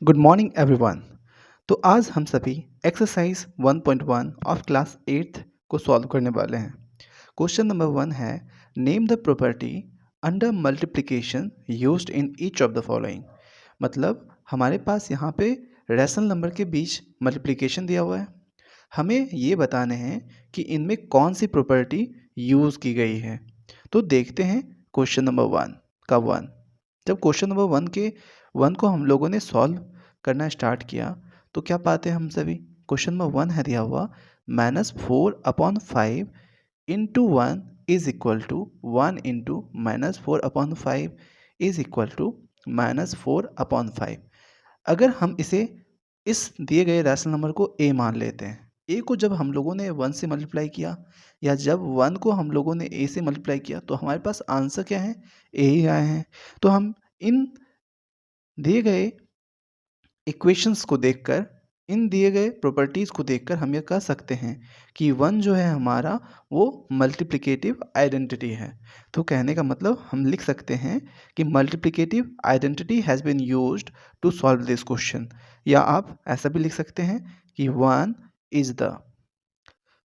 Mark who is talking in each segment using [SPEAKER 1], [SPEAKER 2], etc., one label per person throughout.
[SPEAKER 1] Good morning everyone. तो आज हम सभी एक्सरसाइज 1.1 ऑफ क्लास 8th को सॉल्व करने वाले हैं। क्वेश्चन नंबर 1 है, name the property under multiplication used in each of the following. मतलब हमारे पास यहाँ पे रैशनल नंबर के बीच मल्टीप्लिकेशन दिया हुआ है, हमें ये बताने हैं कि इनमें कौन सी प्रॉपर्टी यूज़ की गई है। तो देखते हैं क्वेश्चन नंबर 1 का 1। जब क्वेश्चन नंबर 1 को हम लोगों ने सॉल्व करना स्टार्ट किया तो क्या पाते हैं हम सभी। क्वेश्चन नंबर 1 है दिया हुआ -4/5 into 1 is equal to 1 into -4/5 is equal to -4/5। अगर हम इसे इस दिए गए रैशनल नंबर को a मान लेते हैं, a को जब हम लोगों ने 1 से मल्टीप्लाई किया या जब 1 को हम लोगों ने a से मल्टीप्लाई किया तो हमारे पास आंसर क्या है, a ही आए हैं। तो हम इन दिए गए इक्वेशंस को देखकर, इन दिए गए प्रॉपर्टीज़ को देखकर हम ये कह सकते हैं कि 1 जो है हमारा वो मल्टीप्लिकेटिव आइडेंटिटी है। तो कहने का मतलब हम लिख सकते हैं कि multiplicative identity has been used to solve this question. या आप ऐसा भी लिख सकते हैं कि 1 is the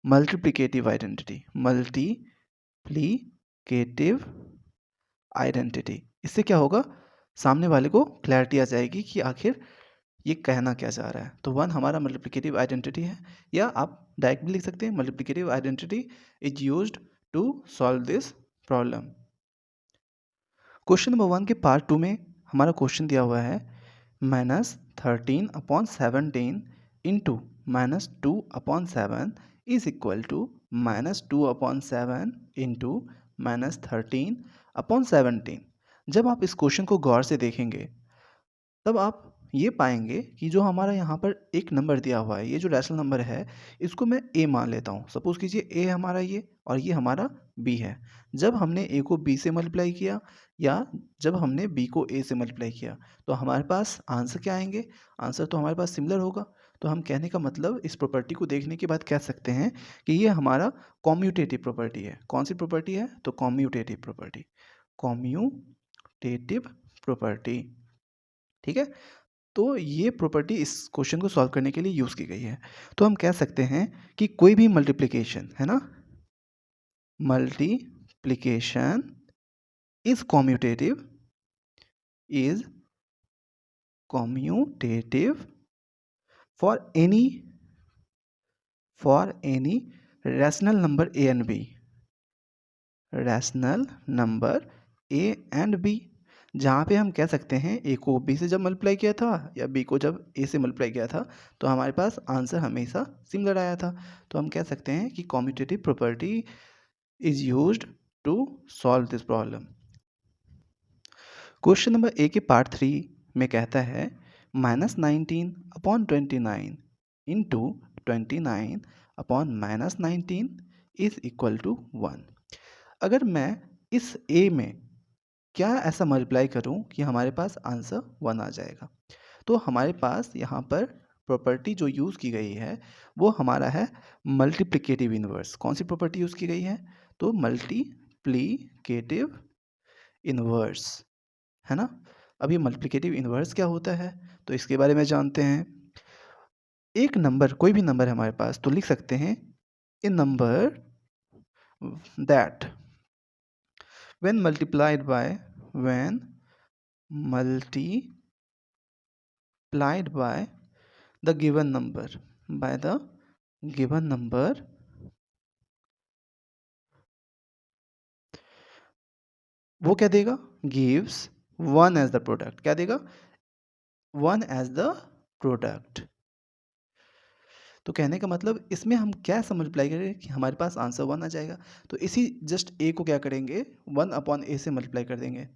[SPEAKER 1] multiplicative identity, multiplicative identity. इससे क्या होगा, सामने वाले को क्लैरिटी आ जाएगी कि आखिर ये कहना क्या चाह रहा है। तो 1 हमारा मल्टीप्लिकेटिव आइडेंटिटी है, या आप डायरेक्ट भी लिख सकते हैं multiplicative identity is used to solve this problem. Question number 1 के पार्ट 2 में हमारा क्वेश्चन दिया हुआ है -13/17 into -2/7 is equal to -2/7 into -13/17। जब आप इस क्वेश्चन को गौर से देखेंगे तब आप ये पाएंगे कि जो हमारा यहाँ पर एक नंबर दिया हुआ है, ये जो रैशनल नंबर है, इसको मैं a मान लेता हूँ। सपोज़ कीजिए a हमारा ये और ये हमारा b है। जब हमने a को b से मल्टीप्लाई किया या जब हमने b को a से मल्टीप्लाई किया तो हमारे पास आंसर क्या आएंगे, आंसर तो हमारे पास सिमिलर होगा। तो हम कहने का मतलब इस प्रॉपर्टी को देखने के बाद कह सकते हैं कि ये हमारा कॉम्यूटेटिव प्रॉपर्टी है। कौन सी प्रॉपर्टी है, तो कॉम्यूटेटिव प्रॉपर्टी, कॉम्यूटेटिव प्रॉपर्टी। ठीक है, तो ये प्रॉपर्टी इस क्वेश्चन को सॉल्व करने के लिए यूज़ की गई है। तो हम कह सकते हैं कि कोई भी मल्टीप्लिकेशन है ना, multiplication is commutative for any rational number a and b, rational number a and b, जहाँ पे हम कह सकते हैं a को b से जब मल्टीप्लाई किया था या b को जब a से मल्टीप्लाई किया था तो हमारे पास आंसर हमेशा सिमिलर आया था। तो हम कह सकते हैं कि commutative property is used to solve this problem. Question number a के पार्ट 3 में कहता है -19/29 इंटू 29/-19 इज इक्वल टू 1। अगर मैं इस a में क्या ऐसा मल्टीप्लाई करूं कि हमारे पास आंसर 1 आ जाएगा, तो हमारे पास यहाँ पर प्रॉपर्टी जो यूज़ की गई है वो हमारा है मल्टीप्लिकेटिव इन्वर्स। कौन सी प्रॉपर्टी यूज़ की गई है, तो मल्टीप्लिकेटिव इन्वर्स, है ना। अब ये मल्टीप्लिकेटिव इन्वर्स क्या होता है तो इसके बारे में जानते हैं। एक नंबर, कोई भी नंबर है हमारे पास, तो लिख सकते हैं a number that when multiplied by the given number वो क्या देगा, gives 1 as the product। क्या देगा, 1 as the product। तो कहने का मतलब इसमें हम क्या ऐसा मल्टीप्लाई करेंगे कि हमारे पास आंसर 1 आ जाएगा। तो इसी जस्ट a को क्या करेंगे, 1/a से मल्टीप्लाई कर देंगे।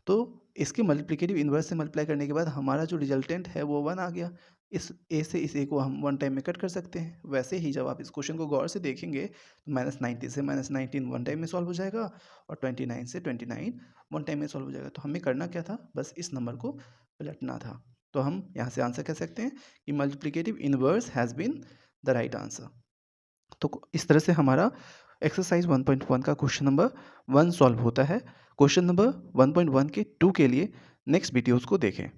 [SPEAKER 1] तो इसके मल्टीप्लिकेटिव इन्वर्स से मल्टीप्लाई करने के बाद हमारा जो रिजल्टेंट है वो 1 आ गया। इस a से इस a को हम 1 टाइम में कट कर सकते हैं। वैसे ही जब आप इस क्वेश्चन को गौर से देखेंगे तो -90 से -19 1 टाइम में सॉल्व हो जाएगा और 29 से 29 1 टाइम में सॉल्व हो जाएगा। तो हमें करना क्या था, बस इस नंबर को पलटना था। तो हम यहाँ से आंसर कह सकते हैं कि multiplicative inverse has been the right answer. तो इस तरह से हमारा एक्सरसाइज 1.1 का क्वेश्चन नंबर 1 सॉल्व होता है। क्वेश्चन नंबर 1.1 के 2 के लिए नेक्स्ट वीडियोज़ को देखें।